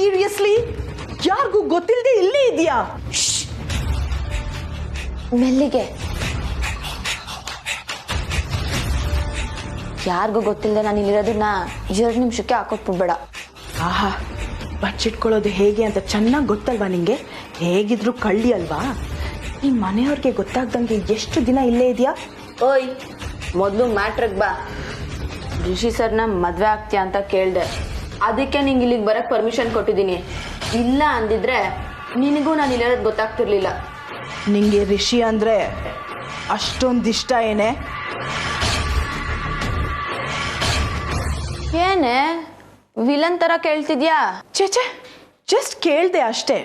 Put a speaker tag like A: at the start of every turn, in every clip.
A: Seriously ಯಾರಿಗೂ ಗೊತ್ತಿಲ್ಲದೆ ಇಲ್ಲೇ ಇದೆಯಾ?
B: ಮೆಲ್ಲಿಗೆ, ಯಾರಿಗೂ ಗೊತ್ತಿಲ್ಲದೆ ನಾನು ಇಲ್ಲಿರೋದನ್ನ 2 ನಿಮಿಷಕ್ಕೆ ಹಾಕೊಟ್ಬಿಡ್ಬೇಡ.
A: ಆಹಾ, ಬಚ್ಚಿಟ್ಕೊಳ್ಳೋದು ಹೇಗೆ ಅಂತ ಚೆನ್ನಾಗಿ ಗೊತ್ತಲ್ವಾ ನಿಂಗೆ? ಹೇಗಿದ್ರು ಕಳ್ಳಿ ಅಲ್ವಾ? ಈ ಮನೆಯವ್ರಿಗೆ ಗೊತ್ತಾಗ್ದಂಗೆ ಎಷ್ಟು ದಿನ ಇಲ್ಲೇ ಇದೆಯಾ?
B: ಓಯ್, ಮೊದಲು ಮ್ಯಾಟ್ರಿಗೆ ಬಾ. ರಿಷಿ ಸರ್ನ ಮದ್ವೆ ಆಗ್ತೀಯಾ ಅಂತ ಕೇಳ್ದೆ, ಅದಕ್ಕೆ ನಿಂಗೆ ಇಲ್ಲಿಗೆ ಬರಕ್ ಪರ್ಮಿಷನ್ ಕೊಟ್ಟಿದ್ದೀನಿ. ಇಲ್ಲ ಅಂದಿದ್ರೆ ನಿನಗೂ ನಾನು ಇಲ್ಲಿರೋದು ಗೊತ್ತಾಗ್ತಿರ್ಲಿಲ್ಲ.
A: ನಿಂಗೆ ರಿಷಿ ಅಂದ್ರೆ ಅಷ್ಟೊಂದಿಷ್ಟ ಏನೇ?
B: ಏನೇ ವಿಲನ್ ತರ ಕೇಳ್ತಿದ್ಯಾ?
A: ಚೇಚೆ, ಜಸ್ಟ್ ಕೇಳ್ದೆ ಅಷ್ಟೇ.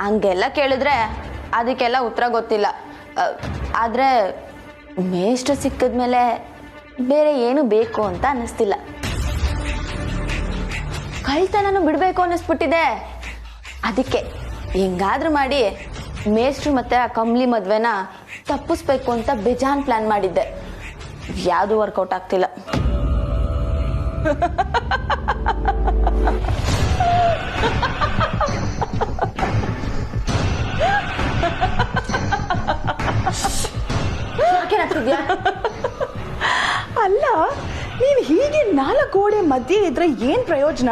B: ಹಂಗೆಲ್ಲ ಕೇಳಿದ್ರೆ ಅದಕ್ಕೆಲ್ಲ ಉತ್ತರ ಗೊತ್ತಿಲ್ಲ. ಆದ್ರೆ ಮೇಷ್ಟ್ರು ಸಿಕ್ಕಿದ್ಮೇಲೆ ಬೇರೆ ಏನು ಬೇಕು ಅಂತ ಅನ್ನಿಸ್ತಿಲ್ಲ. ಕಳ್ತನೂ ಬಿಡ್ಬೇಕು ಅನ್ನಿಸ್ಬಿಟ್ಟಿದೆ. ಅದಕ್ಕೆ ಹೆಂಗಾದ್ರೂ ಮಾಡಿ ಮೇಷ್ಟ್ರು ಮತ್ತೆ ಆ ಕಮ್ಲಿ ಮದ್ವೆನ ತಪ್ಪಿಸ್ಬೇಕು ಅಂತ ಬೇಜಾನ್ ಪ್ಲಾನ್ ಮಾಡಿದ್ದೆ. ಯಾವುದು ವರ್ಕೌಟ್ ಆಗ್ತಿಲ್ಲ.
A: ಅಲ್ಲ, ನೀನ್ ಹೀಗೆ 4 ಗೋಡೆ ಮಧ್ಯೆ ಇದ್ರೆ ಏನ್ ಪ್ರಯೋಜನ?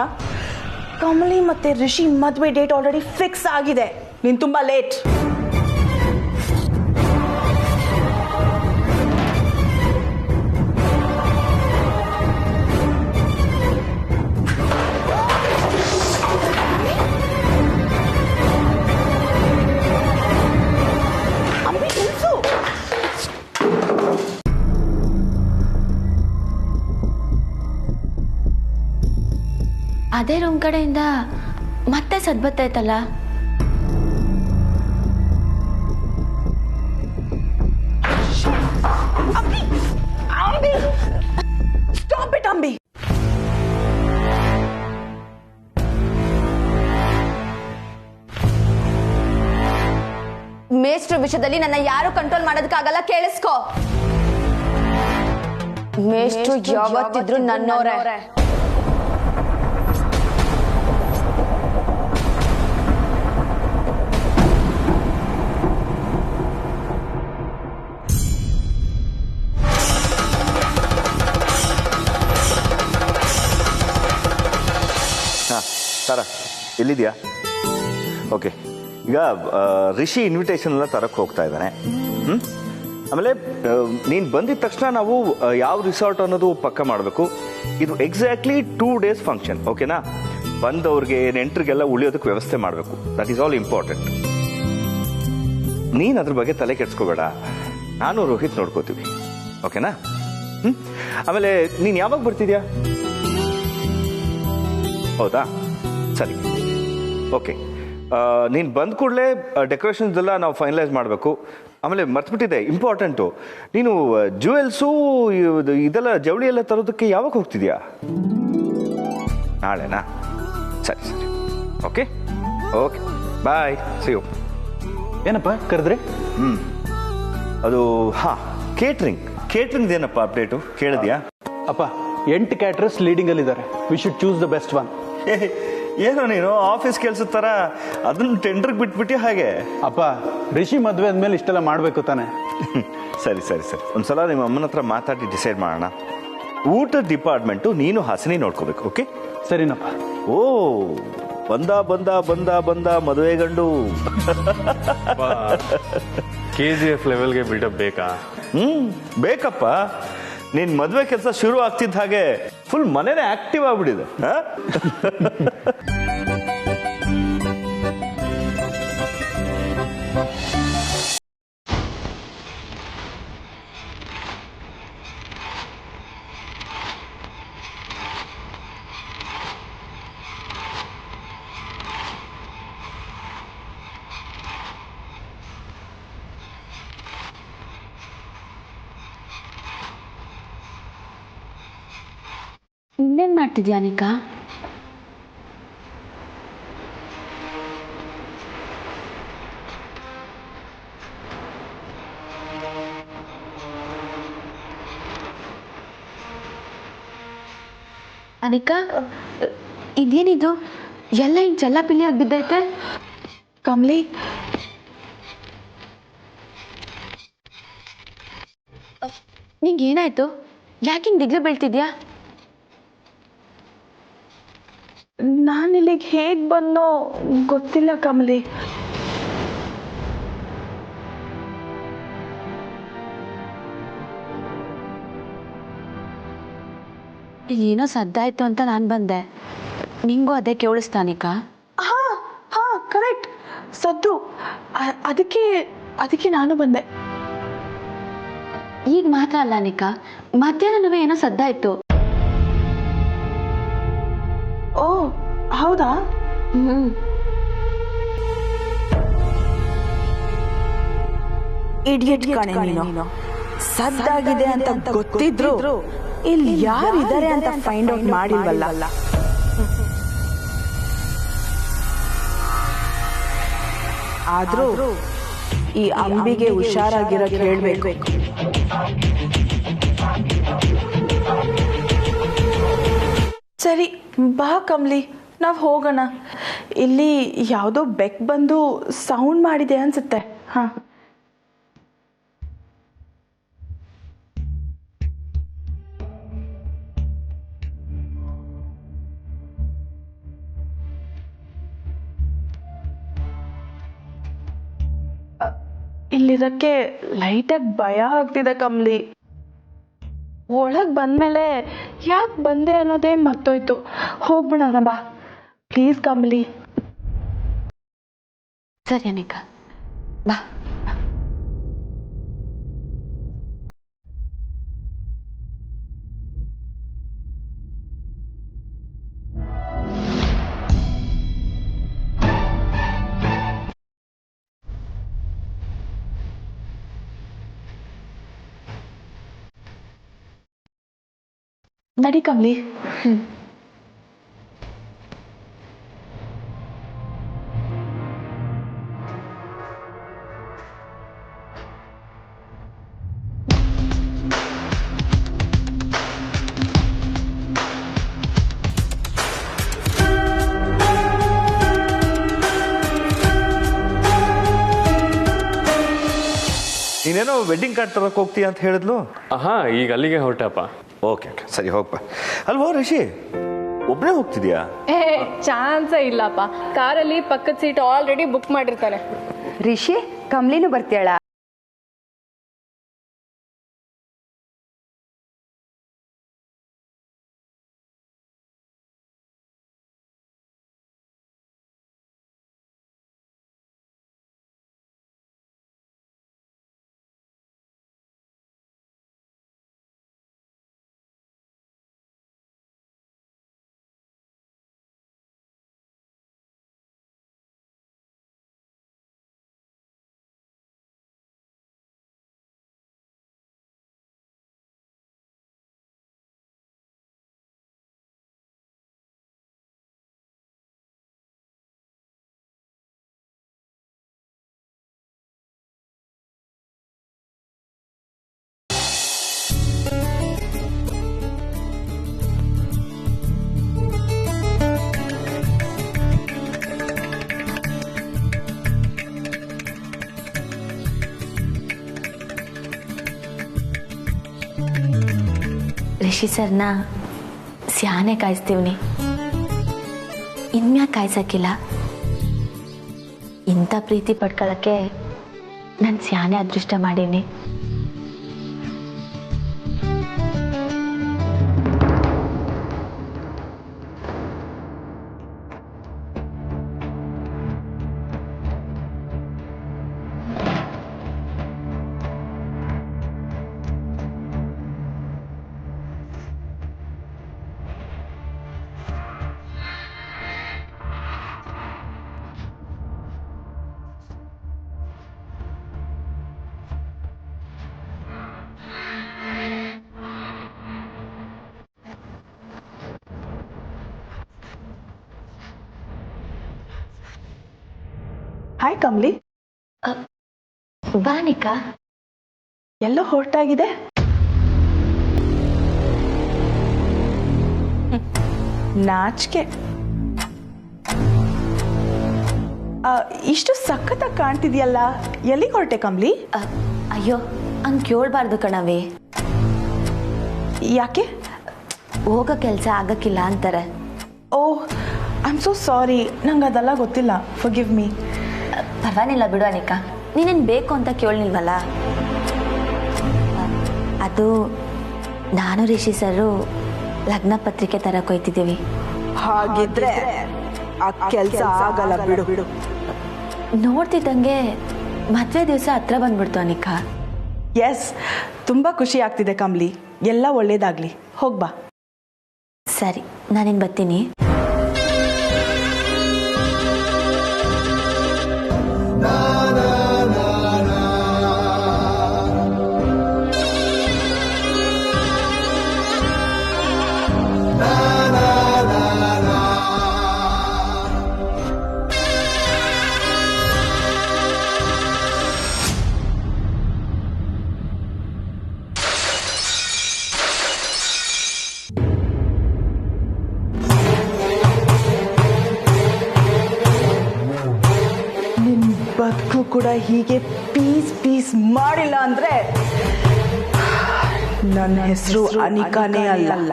A: ಕಮಲಿ ಮತ್ತೆ ರಿಷಿ ಮದ್ವೆ ಡೇಟ್ ಆಲ್ರೆಡಿ ಫಿಕ್ಸ್ ಆಗಿದೆ. ನೀನ್ ತುಂಬಾ ಲೇಟ್.
B: ಅದೇ ರೂಮ್ ಕಡೆಯಿಂದ ಮತ್ತೆ ಸದ್ ಬತ್ತೈತಲ್ಲ.
A: Stop it Ambi.
B: ಮೇಷ್ಟ್ರ ವಿಷಯದಲ್ಲಿ ನನ್ನ ಯಾರು ಕಂಟ್ರೋಲ್ ಮಾಡೋದಕ್ಕಾಗಲ್ಲ, ಕೇಳಿಸ್ಕೋ. ಮೇಷ್ಟ್ರು ಯಾವತ್ತಿದ್ರು ನನ್ನೋರೇ.
C: ತಾರಾ ಎಲ್ಲಿದೆಯಾ? ಓಕೆ, ಈಗ ರಿಷಿ ಇನ್ವಿಟೇಷನ್ ಎಲ್ಲ ತರಕ್ಕೆ ಹೋಗ್ತಾ ಇದ್ದಾನೆ. ಆಮೇಲೆ ನೀನು ಬಂದಿದ ತಕ್ಷಣ ನಾವು ಯಾವ ರಿಸಾರ್ಟ್ ಅನ್ನೋದು ಪಕ್ಕ ಮಾಡಬೇಕು. ಇದು ಎಕ್ಸಾಕ್ಟ್ಲಿ 2 days ಫಂಕ್ಷನ್, ಓಕೆನಾ? ಬಂದವ್ರಿಗೆ ನೆಂಟ್ರಿಗೆಲ್ಲ ಉಳಿಯೋದಕ್ಕೆ ವ್ಯವಸ್ಥೆ ಮಾಡಬೇಕು. That is all important. ನೀನು ಅದ್ರ ಬಗ್ಗೆ ತಲೆ ಕೆಡ್ಸ್ಕೋಬೇಡ, ನಾನು ರೋಹಿತ್ ನೋಡ್ಕೋತೀವಿ, ಓಕೆನಾ? ಆಮೇಲೆ ನೀನು ಯಾವಾಗ ಬರ್ತಿದ್ಯಾ? ಹೌದಾ, ಸರಿ, ಓಕೆ. ನೀನು ಬಂದ ಕೂಡಲೇ ಡೆಕೋರೇಷನ್ಸ್ ಎಲ್ಲ ನಾವು ಫೈನಲೈಸ್ ಮಾಡಬೇಕು. ಆಮೇಲೆ ಮರ್ತ್ಬಿಟ್ಟಿದೆ, ಇಂಪಾರ್ಟೆಂಟು, ನೀನು ಜ್ಯುವೆಲ್ಸು ಇದೆಲ್ಲ ಜವಳಿ ಎಲ್ಲ ತರೋದಕ್ಕೆ ಯಾವಾಗ ಹೋಗ್ತಿದ್ಯಾ? ನಾಳೆನಾ? ಸರಿ ಸರಿ, okay okay, bye, see you.
D: ಏನಪ್ಪ ಕರೆದ್ರಿ?
C: ಅದು ಕೇಟ್ರಿಂಗ್ ಏನಪ್ಪ ಅಪ್ಡೇಟು ಕೇಳಿದ್ಯಾ?
D: ಅಪ್ಪ 8 ಕ್ಯಾಟ್ರರ್ಸ್ ಲೀಡಿಂಗ್ ಅಲ್ಲಿ ಇದ್ದಾರೆ. We should choose the best one.
C: ಏನೋ ನೀನು ಆಫೀಸ್ ಕೆಲಸ ತರ ಅದನ್ನ ಟೆಂಡರ್ಗೆ ಬಿಟ್ಬಿಟ್ಟು ಹಾಗೆ?
D: ಅಪ್ಪ, ರಿಷಿ ಮದ್ವೆ ಅಂದ್ಮೇಲೆ ಇಷ್ಟೆಲ್ಲ ಮಾಡ್ಬೇಕು ತಾನೆ.
C: ಸರಿ ಸರಿ ಸರಿ, ಒಂದ್ಸಲ ನಿಮ್ಮ ಅಮ್ಮನ ಹತ್ರ ಮಾತಾಡಿ ಡಿಸೈಡ್ ಮಾಡೋಣ. ಊಟದ ಡಿಪಾರ್ಟ್ಮೆಂಟು ನೀನು ಹಾಸಿನಿ ನೋಡ್ಕೋಬೇಕು, ಓಕೆ?
D: ಸರಿನಪ್ಪ.
C: ಓ, ಬಂದ ಮದುವೆ ಗಂಡು.
E: KGF ಲೆವೆಲ್ಗೆ ಬಿಲ್ಡಪ್ ಬೇಕಾ?
C: ಬೇಕಪ್ಪ. ನಿನ್ ಮದುವೆ ಕೆಲಸ ಶುರು ಆಗ್ತಿದ್ದ ಹಾಗೆ ಫುಲ್ ಮನೇನೆ ಆಕ್ಟಿವ್ ಆಗ್ಬಿಟ್ಟಿದೆ.
B: ಇನ್ನೇನ್ ಮಾಡ್ತಿದ್ಯಾ ಅನಿಕಾ? ಅನಿಕಾ, ಇದೇನಿದು ಎಲ್ಲ ಹಿಂಗೆ ಚೆಲ್ಲಾಪಿಲ್ಲಿಯಾಗಿ ಬಿದ್ದೈತೆ?
A: ಕಮಲಿ,
B: ನಿಂಗೆ ಏನಾಯ್ತು? ಯಾಕೆ ಹಿಂಗೆ ದಿಗ್ಲು ಬೀಳ್ತಿದ್ಯಾ?
A: ನಾನು ಇಲ್ಲಿಗೆ ಹೇಗೆ ಬಂದೋ ಗೊತ್ತಿಲ್ಲ ಕಮಲಿ.
B: ಏನೋ ಸದ್ದಾಯ್ತು ಅಂತ ನಾನು ಬಂದೆ. ನಿಂಗೂ ಅದೇ ಕೇಳಿಸ್ತಾನಿಕಾ?
A: ಹಾ ಕರೆಕ್ಟ್, ಸದ್ದು. ಅದಕ್ಕೆ ನಾನು ಬಂದೆ.
B: ಈಗ ಮಾತ್ರ ಅಲ್ಲ ನಿಕಾ, ಮಧ್ಯಾಹ್ನವೇ ಏನೋ ಸದ್ದಾಯ್ತು.
A: ಓ ಹೌದಾ? ಇಡಿಯಟ್ ಕಣೆ ನೀನು. ಸದ್ದಾಗಿದೆ ಅಂತ ಗೊತ್ತಿದ್ರು ಇಲ್ಲಿ ಯಾರಿದ್ದಾರೆ ಅಂತ ಫೈಂಡ್ ಔಟ್ ಮಾಡಿಲ್ವಲ್ಲ. ಆದ್ರೂ ಈ ಅಂಬಿಗೆ ಹುಷಾರಾಗಿರೋಕೆ ಹೇಳ್ಬೇಕು. ಸರಿ ಬಾ ಕಮ್ಲಿ, ನಾವು ಹೋಗೋಣ. ಇಲ್ಲಿ ಯಾವುದೋ ಬೆಕ್ ಬಂದು ಸೌಂಡ್ ಮಾಡಿದೆ ಅನ್ಸುತ್ತೆ. ಹಾ, ಇಲ್ಲಿರೋಕ್ಕೆ ಲೈಟಾಗಿ ಭಯ ಆಗ್ತಿದೆ ಕಮ್ಲಿ. ಒಳಗೆ ಬಂದಮೇಲೆ ಯಾಕೆ ಬಂದೆ ಅನ್ನೋದೇ ಮರ್ತೋಯ್ತು. ಹೋಗ್ಬಿಡೋಣ ಬಾ ಪ್ಲೀಸ್ ಕಮ್ಲಿ.
B: ಸರಿ ಅನಿಕಾ, ಬಾ.
A: ನಡಿ ಕಮ್ಲಿ.
C: ನೀನೇನೋ ವೆಡ್ಡಿಂಗ್ ಕಾರ್ಡ್ ತರಕ್ಕೆ ಹೋಗ್ತೀಯ ಅಂತ ಹೇಳಿದ್ಲು.
E: ಹಾ, ಈಗ ಅಲ್ಲಿಗೆ ಹೊರಟಪ್ಪ.
C: ಓಕೆ ಸರಿ ಹೋಗ್ಪ. ಅಲ್ವೋ ರಿಷಿ, ಒಬ್ಬನೇ ಹೋಗ್ತಿದ್ಯಾ?
F: ಚಾನ್ಸೇ ಇಲ್ಲಪ್ಪ. ಕಾರಲ್ಲಿ ಪಕ್ಕದ ಸೀಟ್ ಆಲ್ರೆಡಿ ಬುಕ್ ಮಾಡಿರ್ತಾನೆ.
G: ರಿಷಿ, ಕಮ್ಲಿನೂ ಬರ್ತೀಯಳ?
B: ರಿಷಿ ಸರ್ನ ಸ್ಯಾನೆ ಕಾಯಿಸ್ತೀವ್ನಿ, ಇನ್ಮ್ಯಾಕೆ ಕಾಯ್ಸಕ್ಕಿಲ್ಲ. ಇಂಥ ಪ್ರೀತಿ ಪಡ್ಕೊಳ್ಳೋಕ್ಕೆ ನಾನು ಸ್ಯಾನೆ ಅದೃಷ್ಟ ಮಾಡೀನಿ.
A: ಹಾಯ್ ಕಮ್ಲಿ.
B: ಬಾನಿಕಾ,
A: ಎಲ್ಲೋ ಹೊರಟಾಗಿದೆ. ನಾಚಿಕೆ. ಇಷ್ಟು ಸಖತ್ತಾಗಿ ಕಾಣ್ತಿದ್ಯಲ್ಲ, ಎಲ್ಲಿಗೆ ಹೊರಟೆ ಕಮ್ಲಿ?
B: ಅಯ್ಯೋ ಹಂಗೆ ಕೇಳಬಾರ್ದು ಕಣವಿ.
A: ಯಾಕೆ?
B: ಹೋಗೋ ಕೆಲಸ ಆಗಕ್ಕಿಲ್ಲ ಅಂತಾರೆ.
A: ಓಹ್, ಐ ಆಮ್ ಸೋ ಸಾರಿ, ನಂಗೆ ಅದೆಲ್ಲ ಗೊತ್ತಿಲ್ಲ, ಫರ್ಗಿವ್ ಮೀ.
B: ಪರವಾಗಿಲ್ಲ ಬಿಡು ಅನಿಕಾ, ನೀನೇನು ಬೇಕು ಅಂತ ಕೇಳಲಿಲ್ವಲ್ಲ. ಅದು ನಾನು ರಿಷಿ ಸರು ಲಗ್ನ ಪತ್ರಿಕೆ ತರಕ್ಕೆ ಹೋಯ್ತಿದ್ದೀವಿ.
A: ಹಾಗಿದ್ರೆ ಆ ಕೆಲಸ ಆಗಲ್ಲ, ಬಿಡು ಬಿಡು.
B: ನೋಡ್ತಿದ್ದಂಗೆ ಮದುವೆ ದಿವಸ ಹತ್ರ ಬಂದ್ಬಿಡ್ತು ಅನಿಕಾ.
A: ಎಸ್, ತುಂಬ ಖುಷಿ ಆಗ್ತಿದೆ ಕಮ್ಲಿ, ಎಲ್ಲ ಒಳ್ಳೇದಾಗ್ಲಿ, ಹೋಗ್ಬಾ.
B: ಸರಿ, ನಾನಿನ್ ಬರ್ತೀನಿ.
A: ಬದುಕು ಕೂಡ ಹೀಗೆ ಪೀಸ್ ಪೀಸ್ ಮಾಡಿಲ್ಲ ಅಂದ್ರೆ ನನ್ನ ಹೆಸರು ಅನಿಕಾನೇ ಅಲ್ಲ.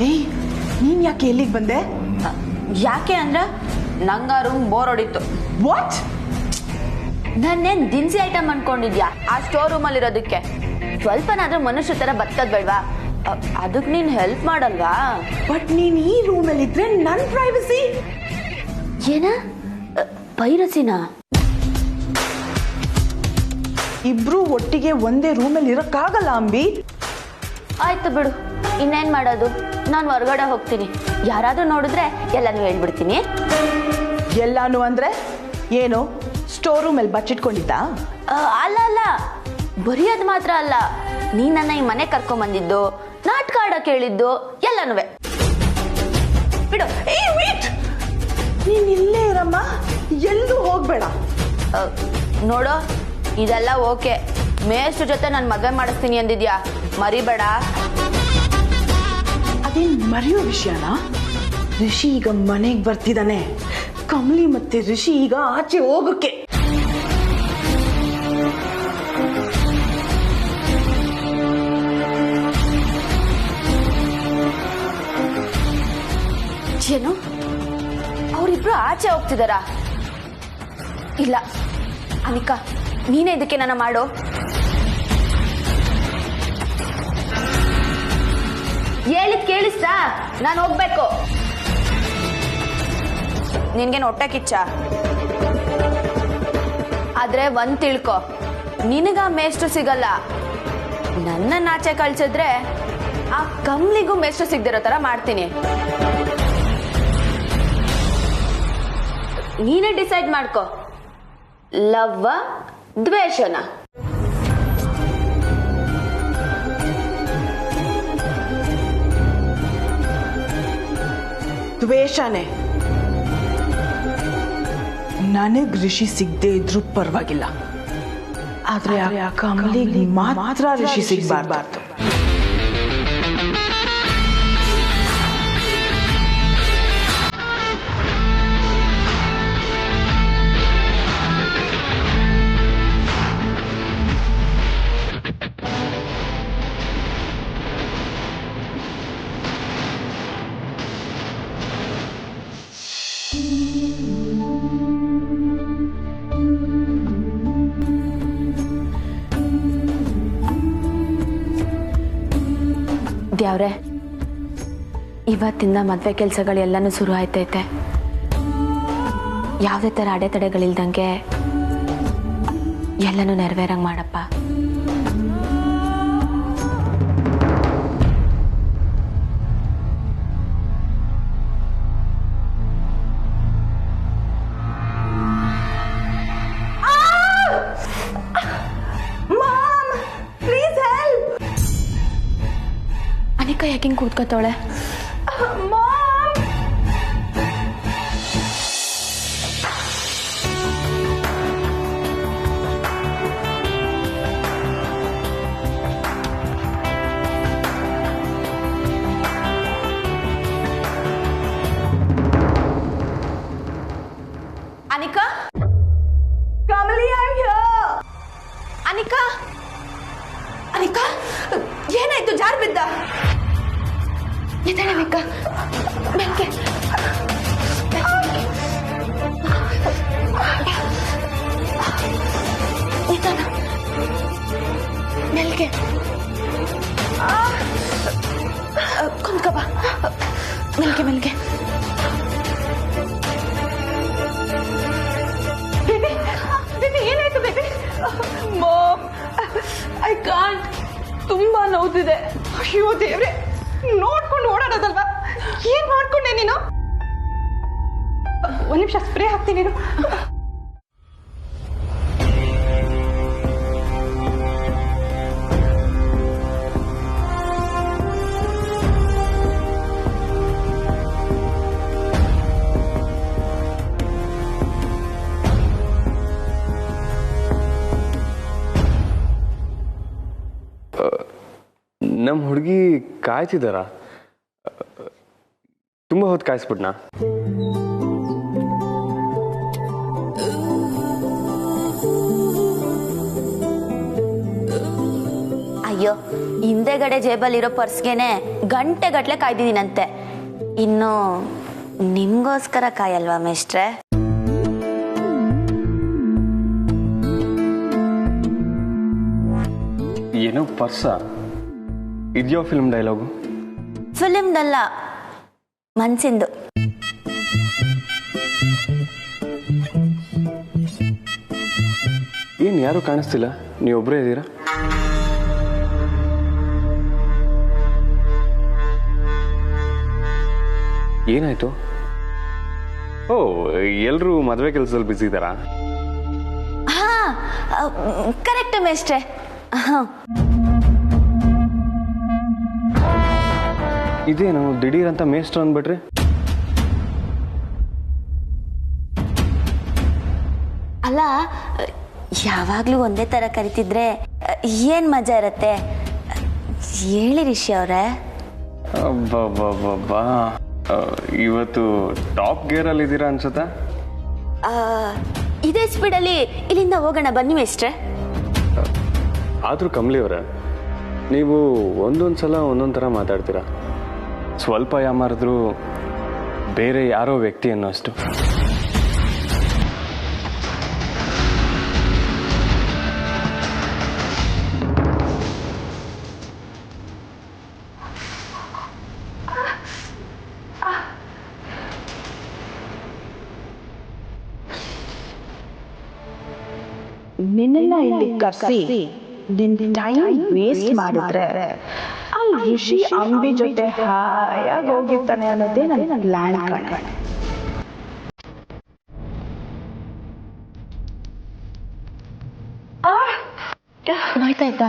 A: ಏಯ್, ನೀನ್ ಯಾಕೆ ಎಲ್ಲಿಗೆ ಬಂದೆ?
B: ಯಾಕೆ ಅಂದ್ರೆ ನಂಗ ರೂಮ್ ಬೋರ್ ಹೊಡಿತು.
A: ವಾಟ್?
B: ನನ್ನೇನ್ ದಿನಸಿ ಐಟಮ್ ಅನ್ಕೊಂಡಿದ್ಯಾ ಆ ಸ್ಟೋರ್ ರೂಮ್ ಅಲ್ಲಿ ಇರೋದಕ್ಕೆ? ಸ್ವಲ್ಪನಾದ್ರೂ ಮನುಷ್ಯ ತರ ಬದುಕದ್ ಬೇಡ್ವಾ? ಅದಕ್ಕೆ ನೀನ್ ಹೆಲ್ಪ್ ಮಾಡಲ್ವಾ?
A: ಬಟ್ ನೀನ್ ಈ ರೂಮಲ್ಲಿ ಇದ್ರೆ ನನ್ ಪ್ರೈವಸಿ
B: ಏನ ಪೈರಸಿನ?
A: ಇಬ್ರು ಒಟ್ಟಿಗೆ ಒಂದೇ ರೂಮಲ್ಲಿ ಇರಕ್ಕಾಗಲ್ಲ ಅಂಬಿ.
B: ಆಯ್ತು ಬಿಡು, ಇನ್ನೇನ್ ಮಾಡೋದು, ನಾನು ಹೊರಗಡೆ ಹೋಗ್ತೀನಿ. ಯಾರಾದ್ರೂ ನೋಡಿದ್ರೆ ಎಲ್ಲಾನು ಹೇಳ್ಬಿಡ್ತೀನಿ.
A: ಎಲ್ಲಾನು ಅಂದ್ರೆ ಏನು? ಸ್ಟೋರ್ ರೂಮಲ್ಲಿ ಬಚ್ಚಿಟ್ಕೊಂಡಿದ್ದ?
B: ಅಲ್ಲ ಅಲ್ಲ, ಬರೀ ಅದ್ ಮಾತ್ರ ಅಲ್ಲ, ನೀ ನನ್ನ ಈ ಮನೆ ಕರ್ಕೊಂಡ್ ಬಂದಿದ್ದು, ನಾಟಕ ಆಡಕ್ ಹೇಳಿದ್ದು ಎಲ್ಲಾನು ಬಿಡು.
A: ನೀನ್ ಇಲ್ಲೇ ಇರಮ್ಮ, ಎಲ್ಲೂ ಹೋಗ್ಬೇಡ.
B: ನೋಡು, ಇದೆಲ್ಲ ಓಕೆ. ಮೇಷ್ಟ್ರ ಜೊತೆ ನಾನು ಮದುವೆ ಮಾಡಿಸ್ತೀನಿ ಅಂದಿದ್ಯಾ, ಮರಿಬೇಡ.
A: ಅದೇನ್ ಮರೆಯೋ ವಿಷಯನಾ? ರಿಷಿ ಈಗ ಮನೆಗೆ ಬರ್ತಿದ್ದಾನೆ. ಕಮಲಿ ಮತ್ತೆ ರಿಷಿ ಈಗ ಆಚೆ ಹೋಗಕ್ಕೆ.
B: ಏನು, ಅವರಿಬ್ರು ಆಚೆ ಹೋಗ್ತಿದಾರ? ಇಲ್ಲ ಅನಿಕಾ, ನೀನೇ ಇದಕ್ಕೆ ನನ್ನ ಮಾಡು. ಹೇಳಿದ್ ಕೇಳಿಸ್ತಾ? ನಾನು ಹೋಗ್ಬೇಕು. ನಿನ್ಗೇನು ಹೊಟ್ಟೆ ಕಿಚ್ಚ? ಆದ್ರೆ ಒಂದ್ ತಿಳ್ಕೊ, ನಿನಗ ಮೇಷ್ಟ್ರು ಸಿಗಲ್ಲ. ನನ್ನ ಆಚೆ ಕಳ್ಸಿದ್ರೆ ಆ ಕಮ್ಲಿಗೂ ಮೇಷ್ಟ್ರು ಸಿಗ್ದಿರೋ ತರ ಮಾಡ್ತೀನಿ. ನೀನೇ ಡಿಸೈಡ್ ಮಾಡ್ಕೊ, ಲವ್ವ ದ್ವೇಷನ?
A: ದ್ವೇಷನೇ. ನನಗ್ ರಿಷಿ ಸಿಗದೆ ಇದ್ರೂ ಪರವಾಗಿಲ್ಲ, ಆದ್ರೆ ಆ ಕಮಲಿಗೆ ಮಾತ್ರ ರಿಷಿ ಸಿಗ್ಬಾರ್ದು.
B: ದೇವ್ರೆ, ಇವತ್ತಿಂದ ಮದ್ವೆ ಕೆಲಸಗಳೆಲ್ಲನೂ ಶುರು ಆಯ್ತೈತೆ. ಯಾವುದೇ ಥರ ಅಡೆತಡೆಗಳಿಲ್ದಂಗೆ ಎಲ್ಲನೂ ನೆರವೇರಂಗೆ ಮಾಡಪ್ಪ. ಅನಿಕಾ ಯಾಕೆ ಹಿಂಗೆ ಕೂತ್ಕೋತಾವಳೆ?
A: Anika, Kamali, I am here. Anika, Anika, ಏನಾಯ್ತು? ಜಾರ್ ಬಿದ್ದ?
B: ಎದ್ದೇಳು ಅನಿಕಾ, ಬೆಂಕಿ. ಮೆಲ್ಗೆ ಕುಂತ್ಕೋ ಬಾ. ಮೆಲ್ಗೆ ಮೆಲ್ಗೆ.
A: ಏನಾಯ್ತು ಬೇಬಿ? Ma'am, I can't. ತುಂಬಾ ನೋವ್ತಿದೆ. ಅಯ್ಯೋ ದೇವ್ರೆ, ನೋಡ್ಕೊಂಡು ಓಡಾಡೋದಲ್ವಾ? ಏನ್ ಮಾಡ್ಕೊಂಡೆ ನೀನು? ಒಂದ್ ನಿಮಿಷ ಸ್ಪ್ರೇ ಹಾಕ್ತೀನಿ ನೀನು.
E: ನಮ್ಮ ಹುಡುಗಿ ಕಾಯ್ತಿದ್ದಾರ? ತುಂಬ ಹೊತ್ತು ಕಾಯಿಸ್ಬಿಟ್ನಾ?
B: ಅಯ್ಯೋ, ಹಿಂದೆಗಡೆ ಜೇಬಲ್ಲಿರೋ ಪರ್ಸ್ಗೆನೆ ಗಂಟೆಗಟ್ಲೆ ಕಾಯ್ದಿದ್ದೀನಂತೆ. ಇನ್ನು ನಿಮ್ಗೋಸ್ಕರ ಕಾಯಲ್ವಾ ಮೇಷ್ಟ್ರೆ?
E: ಏನೋ ಪರ್ಸ? ಇದೆಯೋ ಫಿಲ್ಮ್ ಡೈಲಾಗು?
B: ಫಿಲಿಮ್ದಲ್ಲ, ಮನ್ಸಿಂದು.
E: ಏನು ಯಾರು ಕಾಣಿಸ್ತಿಲ್ಲ, ನೀವೊಬ್ಬರೇ ಇದ್ದೀರಾ? ಏನಾಯ್ತು? ಓ, ಎಲ್ಲರೂ ಮದುವೆ ಕೆಲಸದಲ್ಲಿ ಬ್ಯುಸಿ ಇದ್ದಾರಾ?
B: ಹಾ, ಕರೆಕ್ಟ್ ಮೇಷ್ಟ್ರೆ.
E: ಇದೇನು ದಿಢೀರ್ ಅಂತ ಮೇಷ್ಟ್ರು ಅಂದ್ಬಿಟ್ರಿ?
B: ಅಲ್ಲ, ಯಾವಾಗ್ಲೂ ಒಂದೇ ತರ ಕರಿತಿದ್ರೆ ಏನ್ ಮಜಾ ಇರತ್ತೆ? ಹೇಳಿ ರಿಷಿ ಅವ್ರೆ.
E: ಅಬ್ಬಬ್ಬಬ್ಬಾ, ಇವತ್ತು ಟಾಪ್ ಗೇರ್ ಅಲ್ಲಿ ಇದ್ದೀರಾ ಅನ್ಸುತ್ತಾ?
B: ಇದೇ ಸ್ಪೀಡಲ್ಲಿ ಇಲ್ಲಿಂದ ಹೋಗೋಣ ಬನ್ನಿ ಮೇಷ್ಟ್ರೆ.
E: ಆದ್ರೂ ಕಮಲಿ ಅವರ, ನೀವು ಒಂದೊಂದ್ಸಲ ಒಂದೊಂದ್ ಥರ ಮಾತಾಡ್ತೀರಾ. ಸ್ವಲ್ಪ ಯಾಮಾರಿದ್ರು ಬೇರೆ ಯಾರೋ ವ್ಯಕ್ತಿ ಅನ್ನೋಷ್ಟು.
A: ನಿನ್ನ ಇಲ್ಲಿ ಕರ್ಸಿ ನಿನ್ ಟೈಮ್ ವೇಸ್ಟ್ ಮಾಡಿದ್ರೆ ಅಲ್ಲಿ ಋಷಿ ಅಂಬಿ ಜೊತೆ ಹಾಯಾಗಿ ಹೋಗಿರ್ತಾನೆ ಅನ್ನೋದೇ ನನ್ನ ಪ್ಲಾನ್ ಕಣೆ.
B: ನೋಯ್ತಾ ಇದ್ದ?